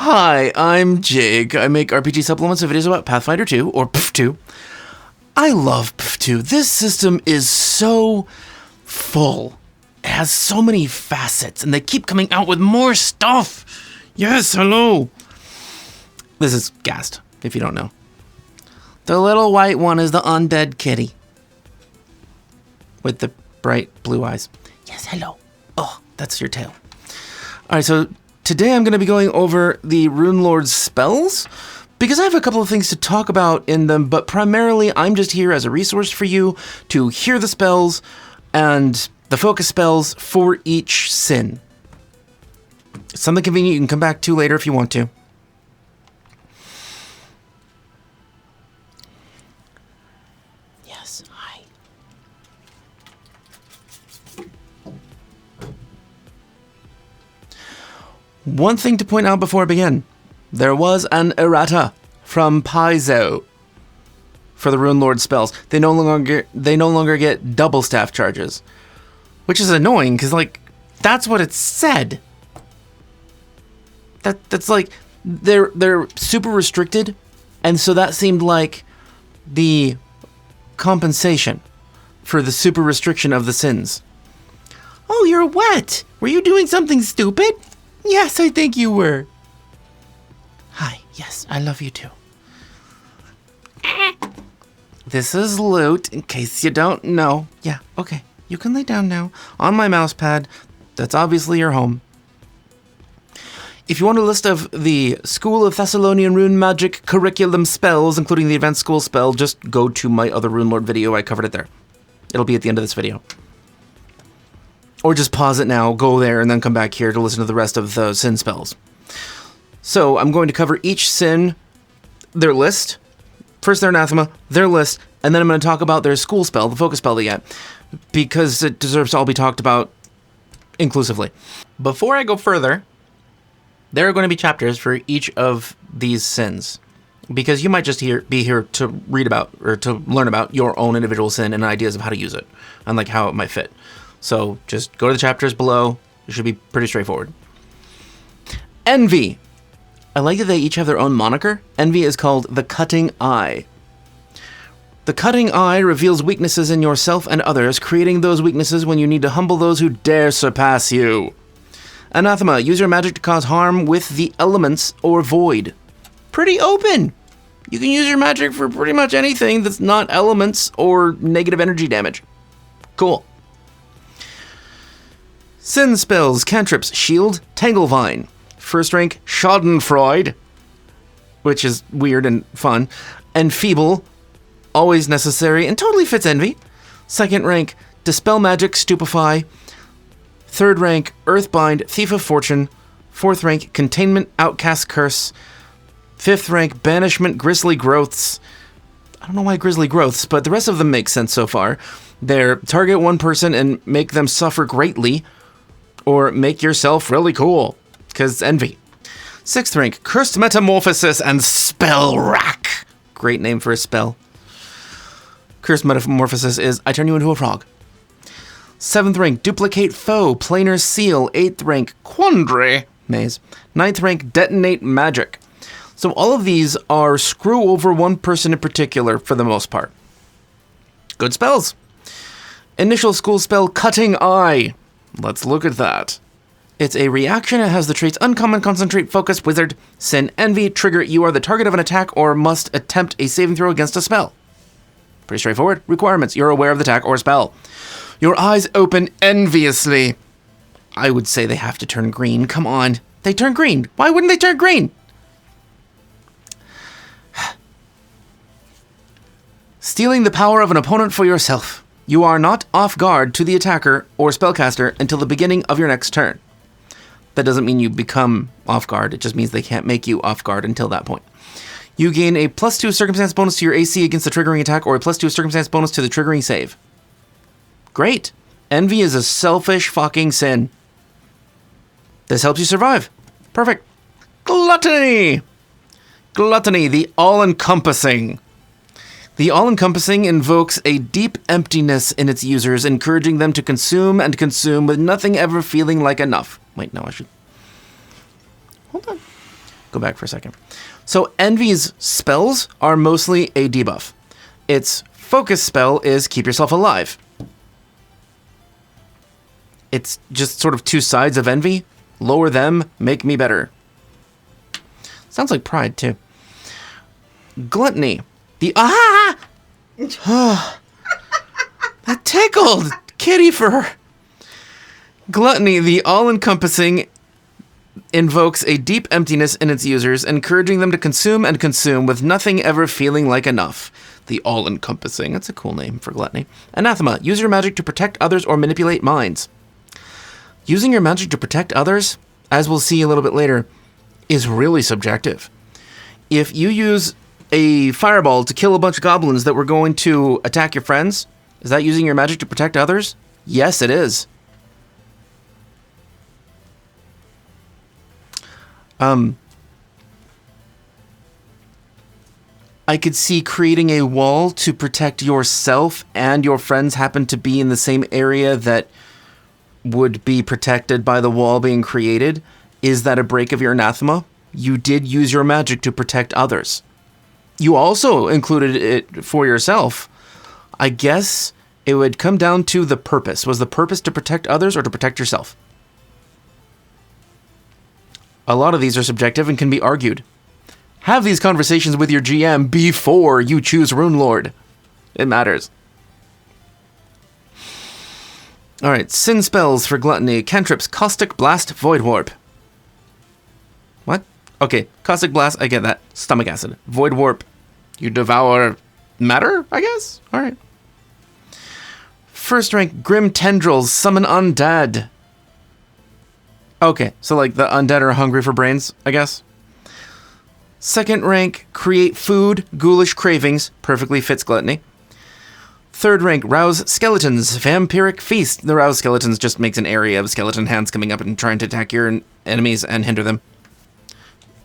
Hi, I'm Jake. I make RPG supplements and videos about Pathfinder 2, or PF2. I love PF2. This system is so full. It has so many facets, and they keep coming out with more stuff. Yes, hello. This is Gast, if you don't know. The little white one is the undead kitty. With the bright blue eyes. Yes, hello. Oh, that's your tail. Alright, so today I'm going to be going over the Runelord spells, because I have a couple of things to talk about in them, but primarily I'm just here as a resource for you to hear the spells and the focus spells for each sin. It's something convenient you can come back to later if you want to. Yes, hi. One thing to point out before I begin. There was an errata from Paizo for the Runelord spells. They no longer get double staff charges, which is annoying because like that's what it said. That's like they're super restricted, and so that seemed like the compensation for the super restriction of the sins. Oh, you're wet. Were you doing something stupid? Yes, I think you were. Hi, yes, I love you too. This is loot, in case you don't know. Yeah, okay, you can lay down now. On my mouse pad, that's obviously your home. If you want a list of the School of Thessalonian Rune Magic curriculum spells, including the Advanced School spell, just go to my other Runelord video. I covered it there. It'll be at the end of this video. Or just pause it now, go there, and then come back here to listen to the rest of the sin spells. So I'm going to cover each sin, their list, first their anathema, their list, and then I'm going to talk about their school spell, the focus spell they get, because it deserves to all be talked about inclusively. Before I go further, there are going to be chapters for each of these sins, because you might just be here to read about or to learn about your own individual sin and ideas of how to use it and like how it might fit. So just go to the chapters below. It should be pretty straightforward. Envy. I like that they each have their own moniker. Envy is called the Cutting Eye. The Cutting Eye reveals weaknesses in yourself and others, creating those weaknesses when you need to humble those who dare surpass you. Anathema. Use your magic to cause harm with the elements or void. Pretty open. You can use your magic for pretty much anything that's not elements or negative energy damage. Cool. Sin spells, cantrips, shield, Tanglevine. First rank, Schadenfreude, which is weird and fun, and Feeble, always necessary and totally fits Envy. Second rank, Dispel Magic, Stupefy. Third rank, Earthbind, Thief of Fortune. Fourth rank, Containment, Outcast Curse. Fifth rank, Banishment, Grisly Growths. I don't know why Grisly Growths, but the rest of them make sense so far. They're target one person and make them suffer greatly, or make yourself really cool, because Envy. Sixth rank, Cursed Metamorphosis and Spell Rack. Great name for a spell. Cursed Metamorphosis is, I turn you into a frog. Seventh rank, Duplicate Foe, Planar Seal. Eighth rank, Quandary, Maze. Ninth rank, Detonate Magic. So all of these are screw over one person in particular for the most part. Good spells. Initial school spell, Cutting Eye. Let's look at that. It's a reaction. It has the traits Uncommon, Concentrate, Focus, Wizard, Sin, Envy. Trigger, you are the target of an attack or must attempt a saving throw against a spell. Pretty straightforward. Requirements. You're aware of the attack or spell. Your eyes open enviously. I would say they have to turn green. Come on. They turn green. Why wouldn't they turn green? Stealing the power of an opponent for yourself. You are not off guard to the attacker or spellcaster until the beginning of your next turn. That doesn't mean you become off guard. It just means they can't make you off guard until that point. You gain a +2 circumstance bonus to your AC against the triggering attack or a +2 circumstance bonus to the triggering save. Great. Envy is a selfish fucking sin. This helps you survive. Perfect. Gluttony. Gluttony, the all-encompassing. The all-encompassing invokes a deep emptiness in its users, encouraging them to consume and consume with nothing ever feeling like enough. Wait, no, I should... Hold on. go back for a second. So Envy's spells are mostly a debuff. Its focus spell is keep yourself alive. It's just sort of two sides of Envy. Lower them, make me better. Sounds like Pride, too. Gluttony. The... Ah! That tickled! Kitty fur! Gluttony, the all-encompassing, invokes a deep emptiness in its users, encouraging them to consume and consume with nothing ever feeling like enough. The all-encompassing. That's a cool name for Gluttony. Anathema. Use your magic to protect others or manipulate minds. Using your magic to protect others, as we'll see a little bit later, is really subjective. If you use a fireball to kill a bunch of goblins that were going to attack your friends, is that using your magic to protect others? Yes, it is. I could see creating a wall to protect yourself and your friends happen to be in the same area that would be protected by the wall being created. Is that a break of your anathema? You did use your magic to protect others. You also included it for yourself. I guess it would come down to the purpose. Was the purpose to protect others or to protect yourself? A lot of these are subjective and can be argued. Have these conversations with your GM before you choose Runelord. It matters. Alright, sin spells for Gluttony. Cantrips, Caustic Blast, Void Warp. What? Okay, Caustic Blast, I get that. Stomach Acid. Void Warp, you devour matter, I guess? Alright. First rank, Grim Tendrils, Summon Undead. Okay, so like the undead are hungry for brains, I guess. Second rank, Create Food, Ghoulish Cravings, perfectly fits Gluttony. Third rank, Rouse Skeletons, Vampiric Feast. The Rouse Skeletons just makes an area of skeleton hands coming up and trying to attack your enemies and hinder them.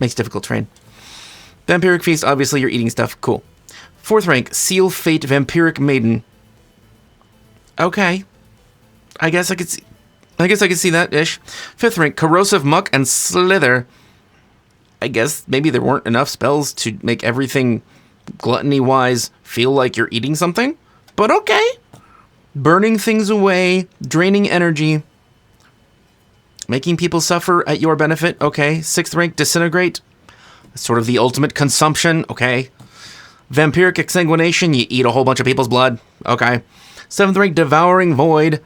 Makes difficult terrain. Vampiric Feast, obviously you're eating stuff. Cool. Fourth rank, Seal Fate, Vampiric Maiden. Okay. I guess I could see that-ish. Fifth rank, Corrosive Muck and Slither. I guess maybe there weren't enough spells to make everything gluttony-wise feel like you're eating something. But okay. Burning things away, draining energy, making people suffer at your benefit. Okay. Sixth rank, Disintegrate. Sort of the ultimate consumption. Okay. Vampiric Exsanguination, you eat a whole bunch of people's blood. Okay. Seventh rank, Devouring Void,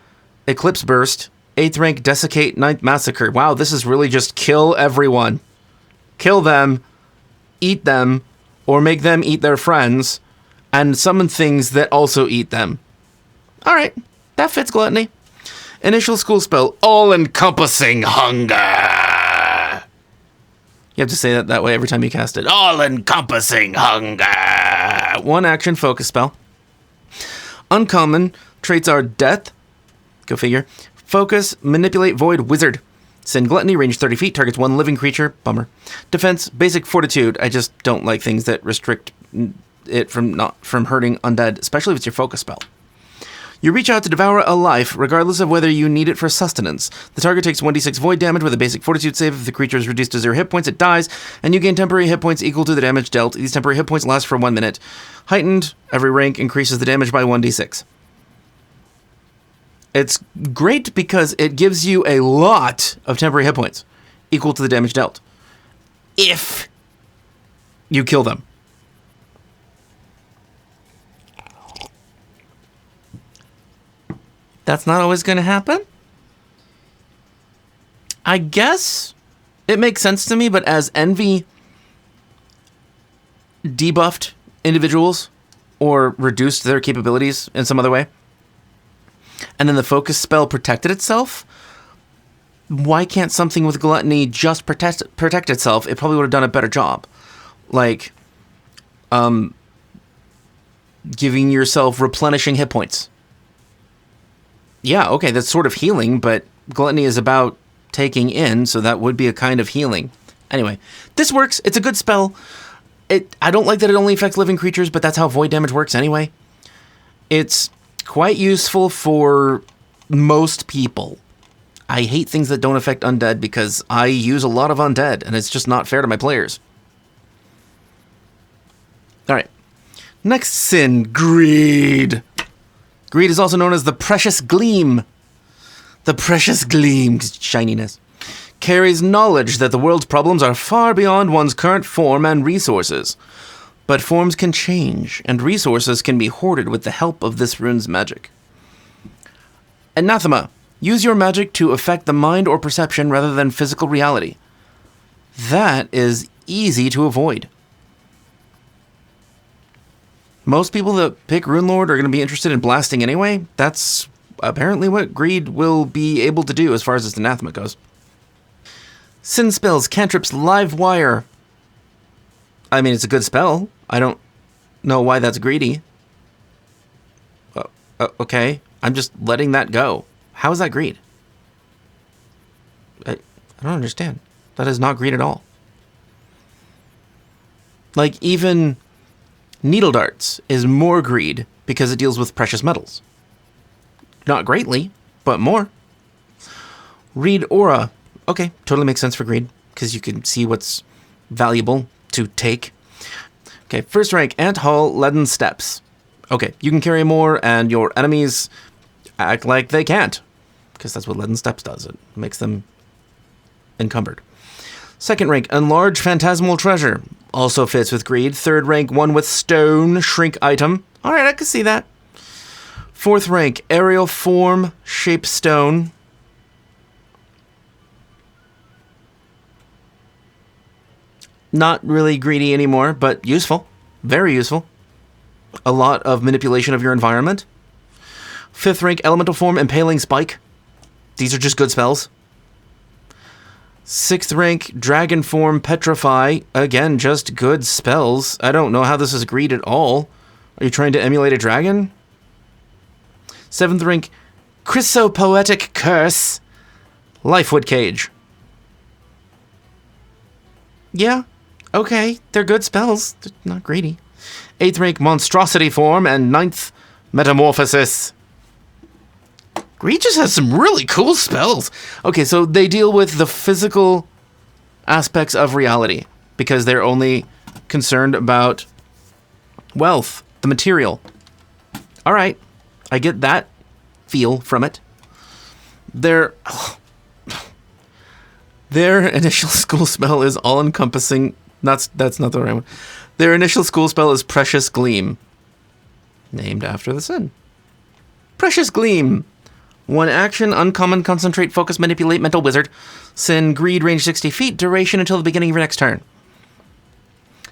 Eclipse Burst. Eighth rank, Desiccate, Ninth Massacre. Wow, this is really just kill everyone. Kill them, eat them, or make them eat their friends, and summon things that also eat them. Alright, that fits Gluttony. Initial school spell, All-Encompassing Hunger. You have to say that way every time you cast it. All-Encompassing Hunger. One action focus spell. Uncommon traits are Death. Go figure. Focus, Manipulate, Void, Wizard. Send Gluttony, range 30 feet, targets one living creature. Bummer. Defense, Basic Fortitude. I just don't like things that restrict it from hurting undead, especially if it's your focus spell. You reach out to devour a life, regardless of whether you need it for sustenance. The target takes 1d6 void damage with a Basic Fortitude save. If the creature is reduced to 0 hit points, it dies, and you gain temporary hit points equal to the damage dealt. These temporary hit points last for 1 minute. Heightened, every rank increases the damage by 1d6. It's great because it gives you a lot of temporary hit points equal to the damage dealt. If you kill them. That's not always going to happen. I guess it makes sense to me, but as Envy debuffed individuals or reduced their capabilities in some other way, and then the focus spell protected itself, why can't something with Gluttony just protect itself? It probably would have done a better job. Like, giving yourself replenishing hit points. Yeah, okay, that's sort of healing, but Gluttony is about taking in, so that would be a kind of healing. Anyway, this works. It's a good spell. I don't like that it only affects living creatures, but that's how void damage works anyway. It's quite useful for most people. I hate things that don't affect undead because I use a lot of undead, and it's just not fair to my players. Alright. Next sin, greed. Greed is also known as the precious gleam. The precious gleam, shininess, carries knowledge that the world's problems are far beyond one's current form and resources. But forms can change, and resources can be hoarded with the help of this rune's magic. Anathema. Use your magic to affect the mind or perception rather than physical reality. That is easy to avoid. Most people that pick Runelord are going to be interested in blasting anyway. That's apparently what Greed will be able to do as far as its anathema goes. Sin spells, cantrips, live wire. I mean, it's a good spell. I don't know why that's greedy. Okay, I'm just letting that go. How is that greed? I don't understand. That is not greed at all. Like, even Needle Darts is more greed because it deals with precious metals. Not greatly, but more. Read Aura. Okay, totally makes sense for greed, because you can see what's valuable to take. Okay, first rank, Ant Hall, Leaden Steps. Okay, you can carry more, and your enemies act like they can't, because that's what Leaden Steps does. It makes them encumbered. Second rank, Enlarge Phantasmal Treasure. Also fits with greed. Third rank, one with Stone, Shrink Item. Alright, I can see that. Fourth rank, Aerial Form, Shape Stone. Not really greedy anymore, but useful. Very useful. A lot of manipulation of your environment. Fifth rank, Elemental Form, Impaling Spike. These are just good spells. Sixth rank, Dragon Form, Petrify. Again, just good spells. I don't know how this is greed at all. Are you trying to emulate a dragon? Seventh rank, Chrysopoetic Curse. Lifewood Cage. Yeah, okay, they're good spells. They're not greedy. Eighth rank, Monstrosity Form, and ninth, Metamorphosis. Greed just has some really cool spells. Okay, so they deal with the physical aspects of reality because they're only concerned about wealth, the material. All right, I get that feel from it. Their initial school spell is all-encompassing. That's not the right one. Their initial school spell is Precious Gleam, named after the sin. Precious Gleam. One action, uncommon, concentrate, focus, manipulate, mental wizard. Sin, greed, range 60 feet, duration until the beginning of your next turn.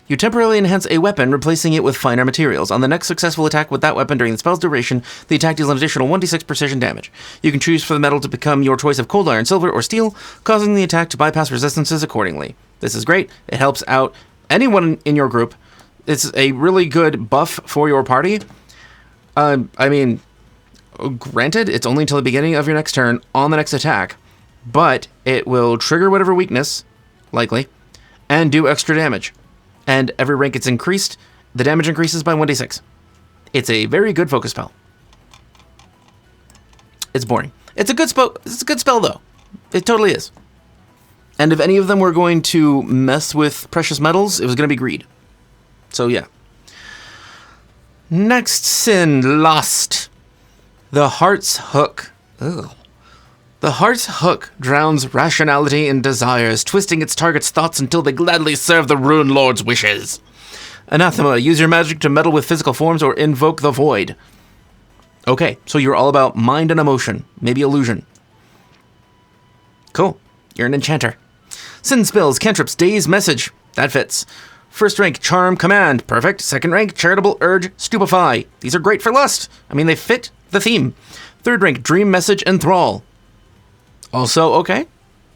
You temporarily enhance a weapon, replacing it with finer materials. On the next successful attack with that weapon during the spell's duration, the attack deals an additional 1d6 precision damage. You can choose for the metal to become your choice of cold iron, silver, or steel, causing the attack to bypass resistances accordingly. This is great. It helps out anyone in your group. It's a really good buff for your party. I mean, granted, it's only until the beginning of your next turn on the next attack, but it will trigger whatever weakness, likely, and do extra damage. And every rank it's increased, the damage increases by 1d6. It's a very good focus spell. It's boring. It's a good spell, though. It totally is. And if any of them were going to mess with precious metals, it was going to be greed. So, yeah. Next sin, Lust. The Heart's Hook. Ugh. The Heart's Hook drowns rationality in desires, twisting its target's thoughts until they gladly serve the Runelord's wishes. Anathema. Use your magic to meddle with physical forms or invoke the void. Okay, so you're all about mind and emotion, maybe illusion. Cool. You're an enchanter. Sin spells, cantrips, daze, message. That fits. First rank, charm, command. Perfect. Second rank, charitable, urge, stupefy. These are great for lust. I mean, they fit the theme. Third rank, dream, message, enthrall. Also, okay.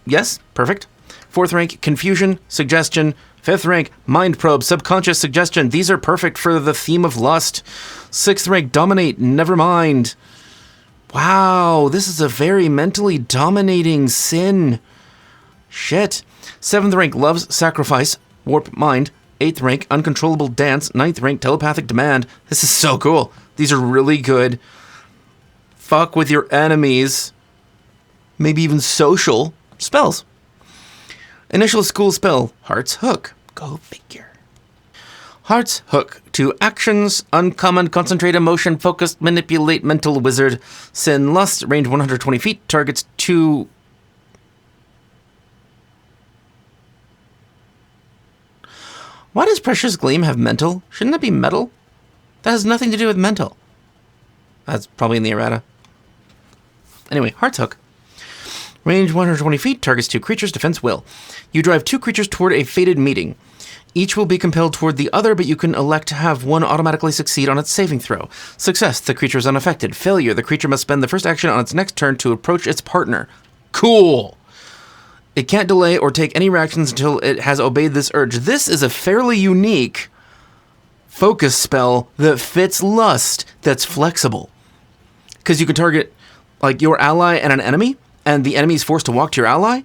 Yes, perfect. Fourth rank, confusion, suggestion. Fifth rank, mind probe, subconscious suggestion. These are perfect for the theme of lust. Sixth rank, dominate, never mind. Wow, this is a very mentally dominating sin. Shit. Seventh rank, love's sacrifice, warp mind. Eighth rank, uncontrollable dance. Ninth rank, telepathic demand. This is so cool. These are really good. Fuck with your enemies. maybe even social spells. Initial school spell, Heart's Hook. Go figure. Heart's Hook. 2 actions. Uncommon, concentrate, emotion, focused, manipulate, mental, wizard, sin, lust, range 120 feet, targets 2... Why does Precious Gleam have mental? Shouldn't that be metal? That has nothing to do with mental. That's probably in the errata. Anyway, Heart's Hook. Range 120 feet, targets 2 creatures, defense will. You drive 2 creatures toward a fated meeting. Each will be compelled toward the other, but you can elect to have one automatically succeed on its saving throw. Success, the creature is unaffected. Failure, the creature must spend the first action on its next turn to approach its partner. Cool! It can't delay or take any reactions until it has obeyed this urge. This is a fairly unique focus spell that fits Lust that's flexible. Because you can target like your ally and an enemy, and the enemy is forced to walk to your ally,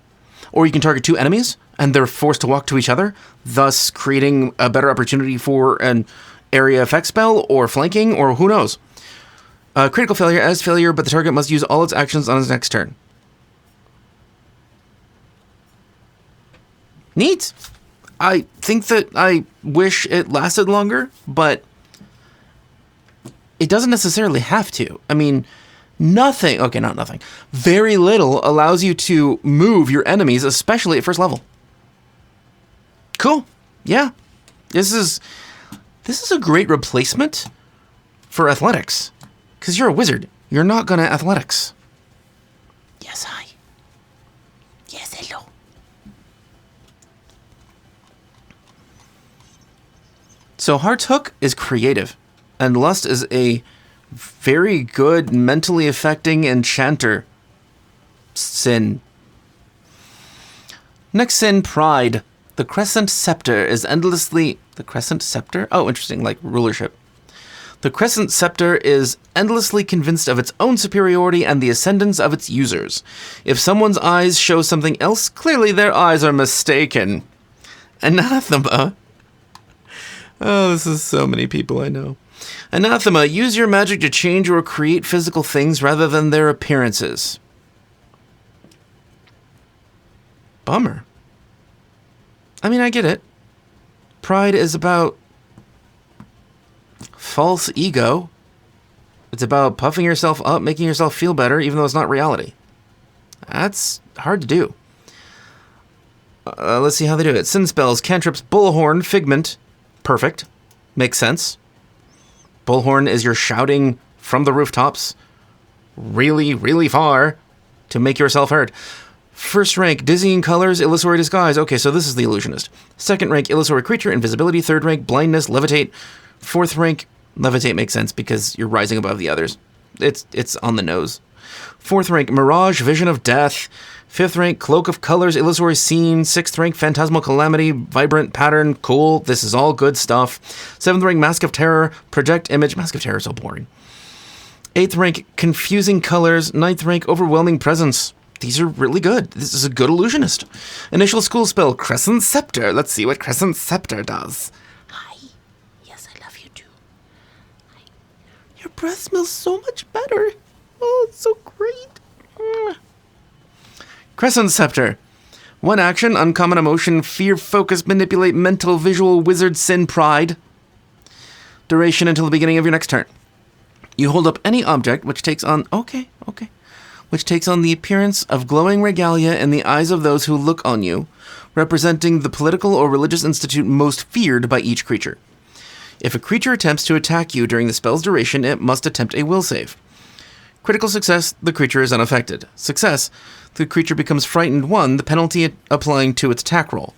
or you can target 2 enemies, and they're forced to walk to each other, thus creating a better opportunity for an area effect spell, or flanking, or who knows. Critical failure as failure, but the target must use all its actions on its next turn. Neat. I think that I wish it lasted longer, but it doesn't necessarily have to. I mean, nothing, okay, not nothing, very little allows you to move your enemies, especially at first level. Cool. Yeah. This is a great replacement for athletics. Because you're a wizard. You're not gonna athletics. Yes, hi. Yes, hello. So Heart's Hook is creative, and Lust is a very good mentally affecting enchanter sin. Next sin, Pride. The Crescent Scepter is endlessly... The Crescent Scepter? Oh, interesting, like rulership. The Crescent Scepter is endlessly convinced of its own superiority and the ascendance of its users. If someone's eyes show something else, clearly their eyes are mistaken. Anathema. Oh, this is so many people I know. Anathema. Use your magic to change or create physical things rather than their appearances. Bummer. I mean, I get it. Pride is about false ego. It's about puffing yourself up, making yourself feel better, even though it's not reality. That's hard to do. Let's see how they do it. Sin spells, cantrips, Bullhorn, Figment. Perfect. Makes sense. Bullhorn is your shouting from the rooftops really, really far to make yourself heard. First rank, Dizzying Colors, Illusory Disguise. Okay, so this is the Illusionist. Second rank, Illusory Creature, Invisibility. Third rank, Blindness, Levitate. Fourth rank, Levitate makes sense because you're rising above the others. It's on the nose. Fourth rank, Mirage, Vision of Death. Fifth rank, Cloak of Colors, Illusory Scene. Sixth rank, Phantasmal Calamity, Vibrant Pattern. Cool, this is all good stuff. Seventh rank, Mask of Terror, Project Image. Mask of Terror is so boring. Eighth rank, Confusing Colors. Ninth rank, Overwhelming Presence. These are really good. This is a good illusionist. Initial school spell, Crescent Scepter. Let's see what Crescent Scepter does. Hi. Yes, I love you too. Hi. Your breath smells so much better. Oh, it's so great. Crescent Scepter. 1 action, uncommon emotion, fear, focus, manipulate, mental, visual, wizard, sin, pride. Duration until the beginning of your next turn. You hold up any object which takes on... Okay. Which takes on the appearance of glowing regalia in the eyes of those who look on you, representing the political or religious institute most feared by each creature. If a creature attempts to attack you during the spell's duration, it must attempt a will save. Critical success, the creature is unaffected. Success, the creature becomes frightened 1, the penalty applying to its attack roll.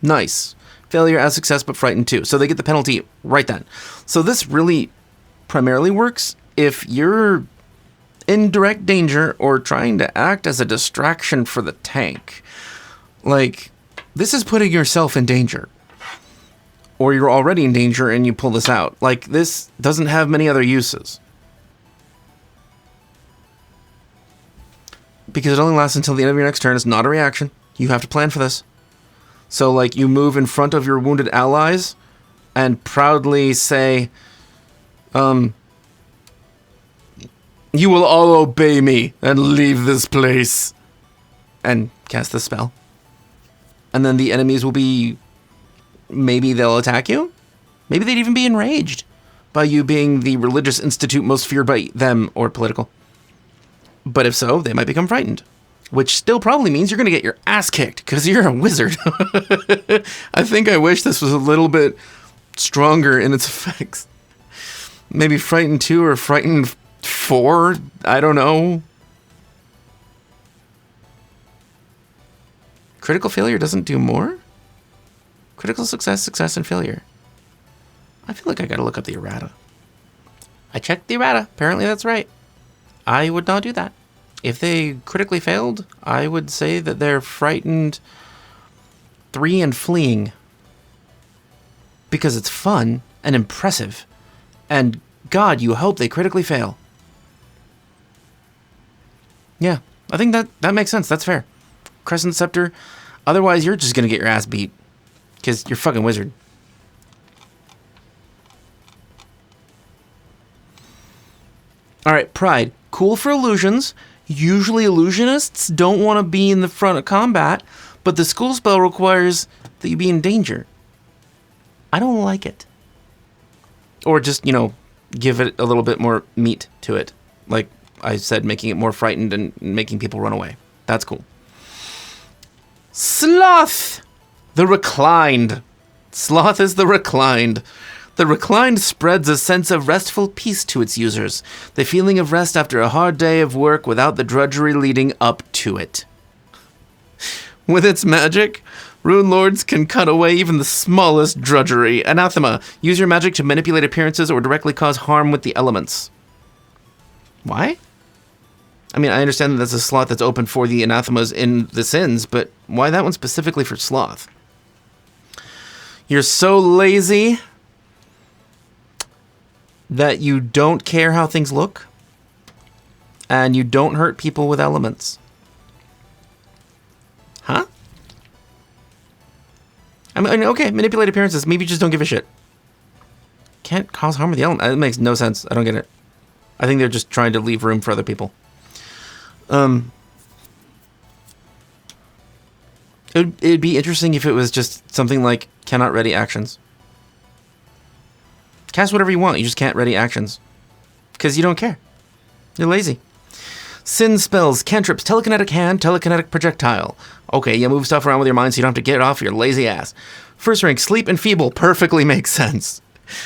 Nice. Failure as success, but frightened 2. So they get the penalty right then. So this really primarily works if you're in direct danger or trying to act as a distraction for the tank. Like, this is putting yourself in danger. Or you're already in danger and you pull this out. Like, this doesn't have many other uses. Because it only lasts until the end of your next turn. It's not a reaction. You have to plan for this. So, like, you move in front of your wounded allies and proudly say, You will all obey me and leave this place. And cast the spell. And then the enemies will be... Maybe they'll attack you? Maybe they'd even be enraged by you being the religious institute most feared by them, or political. But if so, they might become frightened. Which still probably means you're going to get your ass kicked, because you're a wizard. I think I wish this was a little bit stronger in its effects. Maybe Frightened 2 or Frightened 4? I don't know. Critical failure doesn't do more? Critical success, success, and failure. I feel like I gotta look up the errata. I checked the errata. Apparently that's right. I would not do that. If they critically failed, I would say that they're Frightened 3 and fleeing. Because it's fun and impressive. And God, you hope they critically fail. Yeah, I think that makes sense. That's fair. Crescent Scepter. Otherwise, you're just gonna get your ass beat. Because you're fucking wizard. Alright, Pride. Cool for illusions. Usually illusionists don't want to be in the front of combat, but the school spell requires that you be in danger. I don't like it. Or just, you know, give it a little bit more meat to it. Like I said, making it more frightened and making people run away. That's cool. Sloth! The reclined. Sloth is the reclined. The reclined spreads a sense of restful peace to its users, the feeling of rest after a hard day of work without the drudgery leading up to it. With its magic, Runelords can cut away even the smallest drudgery. Anathema. Use your magic to manipulate appearances or directly cause harm with the elements. Why? I mean, I understand that that's a slot that's open for the anathemas in the sins, but why that one specifically for Sloth? You're so lazy that you don't care how things look, and you don't hurt people with elements. Huh? I mean, okay, manipulate appearances. Maybe you just don't give a shit. Can't cause harm with the element. That makes no sense. I don't get it. I think they're just trying to leave room for other people. It'd be interesting if it was just something like cannot ready actions. Cast whatever you want, you just can't ready actions. Because you don't care. You're lazy. Sin spells, cantrips, telekinetic hand, telekinetic projectile. Okay, you move stuff around with your mind so you don't have to get it off your lazy ass. First rank, sleep and feeble, perfectly makes sense.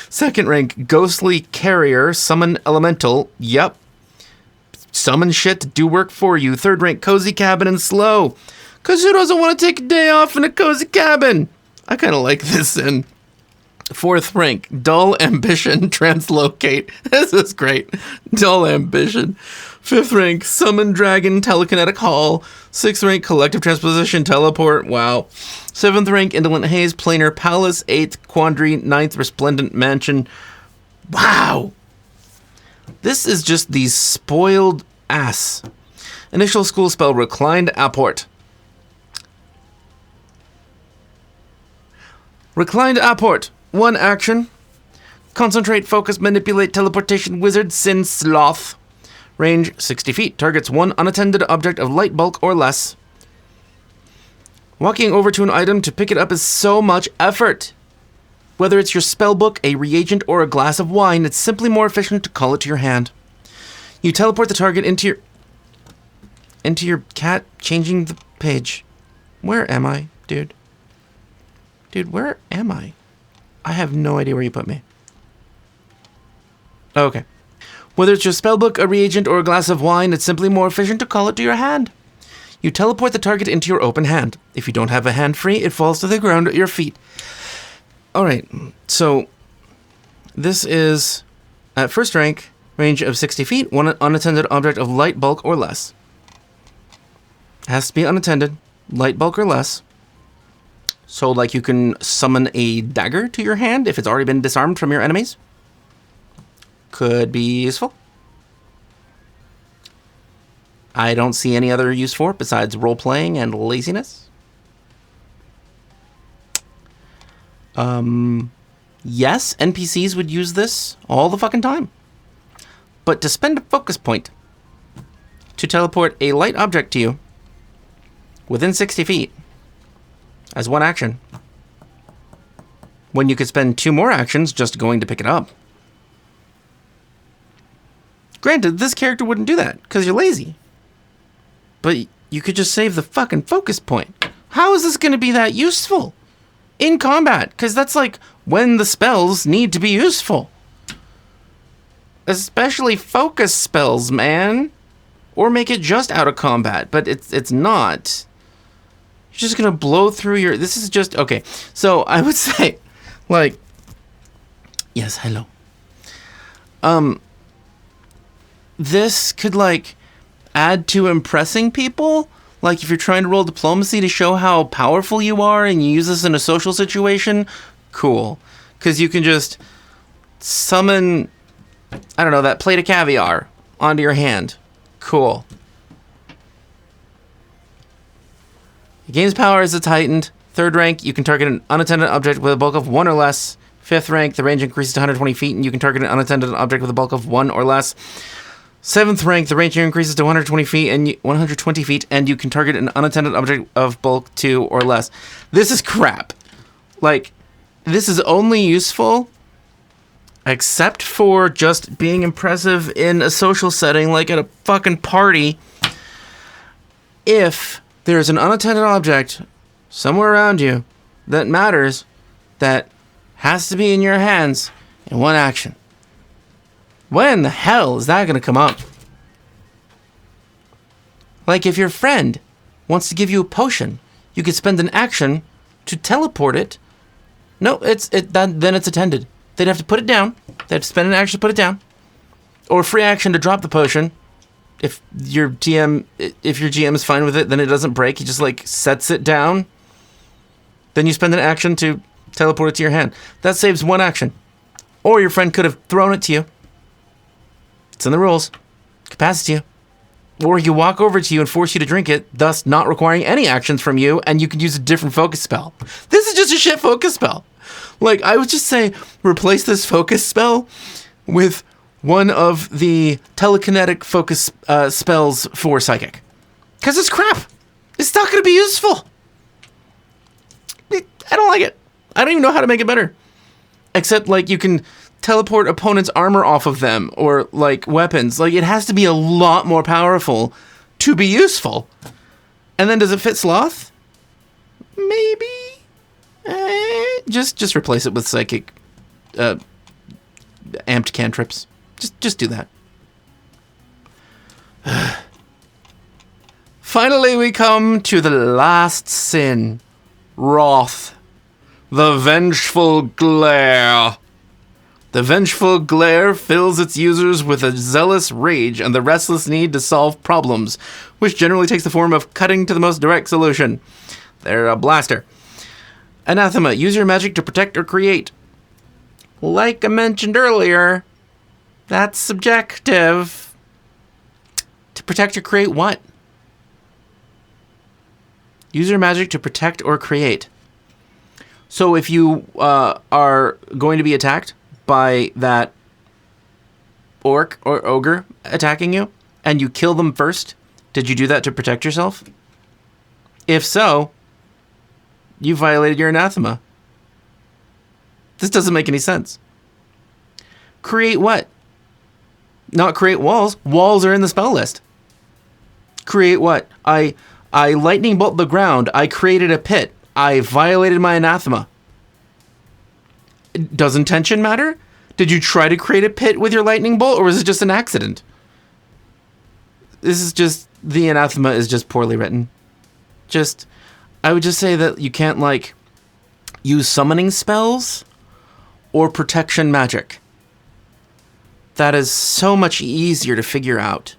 Second rank, ghostly carrier, summon elemental, yep. Summon shit to do work for you. Third rank, cozy cabin and slow. Cause who doesn't want to take a day off in a cozy cabin? I kind of like this in. Fourth rank, dull ambition, translocate. This is great. Dull ambition. Fifth rank, summon dragon, telekinetic hall. Sixth rank, collective transposition, teleport. Wow. Seventh rank, indolent haze, planar palace. Eighth, quandary. Ninth, resplendent mansion. Wow. This is just the spoiled ass. Initial school spell, reclined apport. Reclined apport. One action. Concentrate, focus, manipulate, teleportation, wizard, sin, sloth. Range 60 feet. Targets one unattended object of light bulk or less. Walking over to an item to pick it up is so much effort. Whether it's your spellbook, a reagent, or a glass of wine, it's simply more efficient to call it to your hand. You teleport the target into your cat, changing the page. Where am I, dude? Dude, where am I? I have no idea where you put me. Okay. Whether it's your spellbook, a reagent, or a glass of wine, it's simply more efficient to call it to your hand. You teleport the target into your open hand. If you don't have a hand free, it falls to the ground at your feet. Alright, so this is at first rank, range of 60 feet, one unattended object of light bulk or less. It has to be unattended, light bulk or less. So, like, you can summon a dagger to your hand if it's already been disarmed from your enemies. Could be useful. I don't see any other use for it besides role-playing and laziness. Yes, NPCs would use this all the fucking time. But to spend a focus point to teleport a light object to you within 60 feet as one action, when you could spend 2 more actions just going to pick it up. Granted, this character wouldn't do that because you're lazy, but you could just save the fucking focus point. How is this going to be that useful in combat? Because that's like when the spells need to be useful. Especially focus spells, man. Or make it just out of combat, but it's not. You're just going to blow through your... This is just... Okay, so I would say, like... Yes, hello. This could, like, add to impressing people. Like, if you're trying to roll diplomacy to show how powerful you are and you use this in a social situation, cool. Because you can just summon, I don't know, that plate of caviar onto your hand. Cool. The game's power is heightened. 3rd rank, you can target an unattended object with a bulk of 1 or less. 5th rank, the range increases to 120 feet and you can target an unattended object with a bulk of 1 or less. 7th rank, the range increases to 120 feet and you can target an unattended object of bulk 2 or less. This is crap. Like, this is only useful except for just being impressive in a social setting, like at a fucking party, if there's an unattended object somewhere around you that matters, that has to be in your hands in one action. When the hell is that going to come up? Like if your friend wants to give you a potion, you could spend an action to teleport it. No, then it's attended. They'd have to put it down. They'd have to spend an action to put it down. Or a free action to drop the potion. If your GM is fine with it, then it doesn't break. He just like sets it down. Then you spend an action to teleport it to your hand. That saves 1 action. Or your friend could have thrown it to you. It's in the rules. Could pass it to you. Or he could walk over to you and force you to drink it, thus not requiring any actions from you, and you could use a different focus spell. This is just a shit focus spell. Like, I would just say, replace this focus spell with one of the telekinetic focus spells for Psychic. Because it's crap. It's not going to be useful. I don't like it. I don't even know how to make it better. Except, like, you can teleport opponents' armor off of them, or, like, weapons. Like, it has to be a lot more powerful to be useful. And then does it fit Sloth? Maybe. Just replace it with Psychic amped cantrips. Just do that. Finally, we come to the last sin. Wrath. The Vengeful Glare. The Vengeful Glare fills its users with a zealous rage and the restless need to solve problems, which generally takes the form of cutting to the most direct solution. They're a blaster. Anathema. Use your magic to protect or create. Like I mentioned earlier, that's subjective. To protect or create what? Use your magic to protect or create. So if you are going to be attacked by that orc or ogre attacking you, and you kill them first, did you do that to protect yourself? If so, you violated your anathema. This doesn't make any sense. Create what? Not create walls. Walls are in the spell list. Create what? I lightning bolt the ground. I created a pit. I violated my anathema. Does intention matter? Did you try to create a pit with your lightning bolt, or was it just an accident? This is just, the anathema is just poorly written. I would just say that you can't, like, use summoning spells or protection magic. That is so much easier to figure out.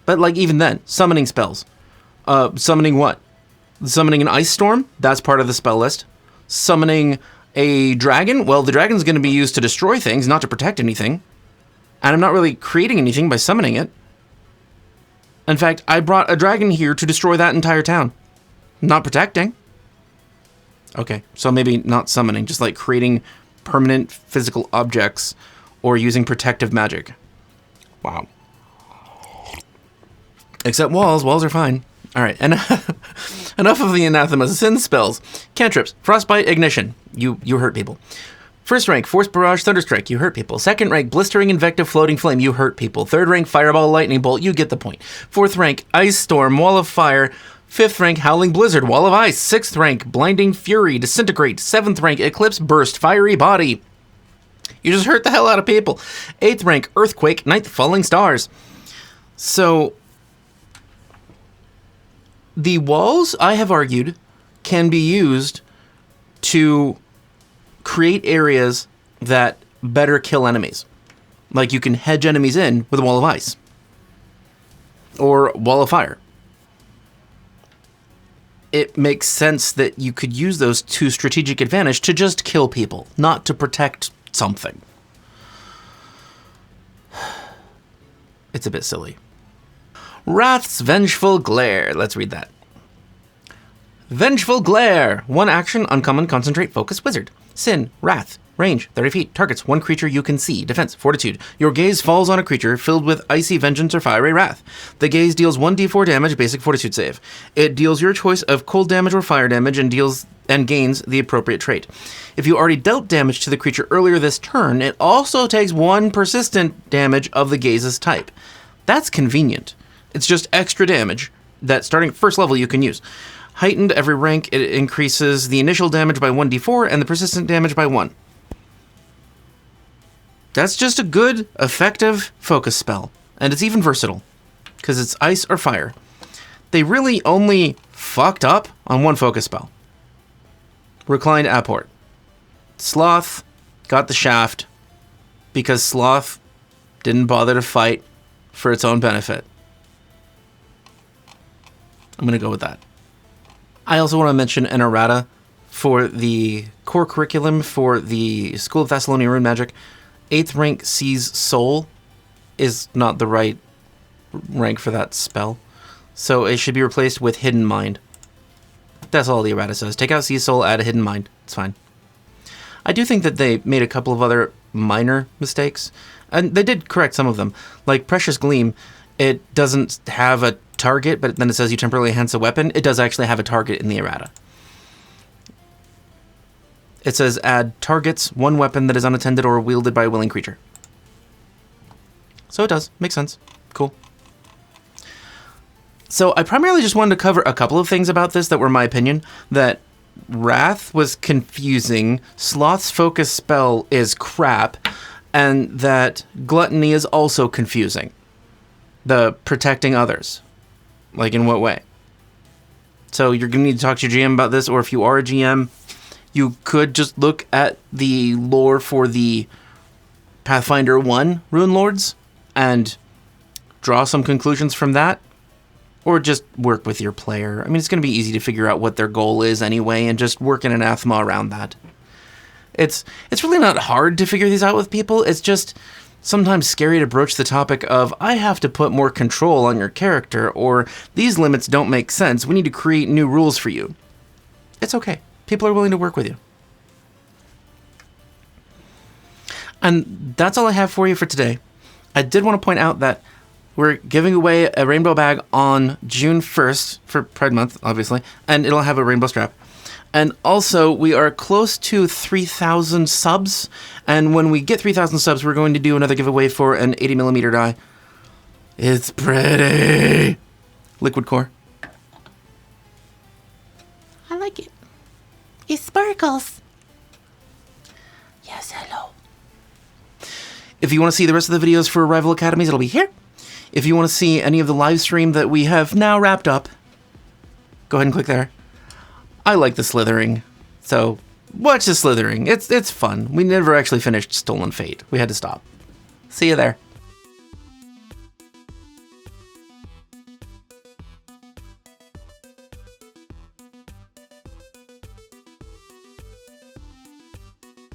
But, like, even then, summoning spells. Summoning what? Summoning an ice storm? That's part of the spell list. Summoning a dragon? Well, the dragon's going to be used to destroy things, not to protect anything. And I'm not really creating anything by summoning it. In fact, I brought a dragon here to destroy that entire town. Not protecting. Okay, so maybe not summoning, just like creating permanent physical objects or using protective magic. Wow. Except walls. Walls are fine. All right, and enough of the anathema. Sin spells. Cantrips. Frostbite, Ignition. You hurt people. First rank, Force Barrage, Thunderstrike. You hurt people. Second rank, Blistering Invective, Floating Flame. You hurt people. Third rank, Fireball, Lightning Bolt. You get the point. Fourth rank, Ice Storm, Wall of Fire. Fifth rank, Howling Blizzard, Wall of Ice. Sixth rank, Blinding Fury, Disintegrate. Seventh rank, Eclipse Burst, Fiery Body. You just hurt the hell out of people. Eighth rank, Earthquake. Ninth, Falling Stars. So the walls, I have argued, can be used to create areas that better kill enemies. Like you can hedge enemies in with a wall of ice. Or wall of fire. It makes sense that you could use those to strategic advantage to just kill people, not to protect something. It's a bit silly. Wrath's Vengeful Glare. Let's read that. Vengeful Glare. 1 action, uncommon, concentrate, focus, wizard. Sin, Wrath. Range, 30 feet. Targets 1 creature you can see. Defense, Fortitude. Your gaze falls on a creature filled with icy vengeance or fiery wrath. The gaze deals 1d4 damage, basic Fortitude save. It deals your choice of cold damage or fire damage and gains the appropriate trait. If you already dealt damage to the creature earlier this turn, it also takes 1 persistent damage of the gaze's type. That's convenient. It's just extra damage that starting at first level you can use. Heightened every rank, it increases the initial damage by 1d4 and the persistent damage by 1. That's just a good, effective focus spell. And it's even versatile, because it's ice or fire. They really only fucked up on 1 focus spell. Reclined Apport. Sloth got the shaft, because Sloth didn't bother to fight for its own benefit. I'm going to go with that. I also want to mention an errata for the core curriculum for the School of Thessalonian Rune Magic. 8th rank Sees Soul is not the right rank for that spell. So it should be replaced with Hidden Mind. That's all the errata says. Take out Sees Soul, add a Hidden Mind. It's fine. I do think that they made a couple of other minor mistakes. And they did correct some of them. Like Precious Gleam, it doesn't have a target, but then it says you temporarily enhance a weapon. It does actually have a target in the errata. It says add targets, 1 weapon that is unattended or wielded by a willing creature. So it does. Makes sense. Cool. So I primarily just wanted to cover a couple of things about this that were my opinion. That Wrath was confusing, Sloth's focus spell is crap, and that Gluttony is also confusing. The protecting others. Like, in what way? So you're going to need to talk to your GM about this, or if you are a GM, you could just look at the lore for the Pathfinder 1 Runelords and draw some conclusions from that, or just work with your player. I mean, it's going to be easy to figure out what their goal is anyway, and just work an anathema around that. It's really not hard to figure these out with people. It's just sometimes scary to broach the topic of, I have to put more control on your character, or these limits don't make sense. We need to create new rules for you. It's okay. People are willing to work with you. And that's all I have for you for today. I did want to point out that we're giving away a rainbow bag on June 1st for Pride Month, obviously, and it'll have a rainbow strap. And also, we are close to 3,000 subs, and when we get 3,000 subs, we're going to do another giveaway for an 80mm die. It's pretty. Liquid core. I like it. It sparkles. Yes, hello. If you want to see the rest of the videos for Rival Academies, it'll be here. If you want to see any of the live stream that we have now wrapped up, go ahead and click there. I like the slithering, so watch the slithering. It's fun. We never actually finished Stolen Fate. We had to stop. See you there.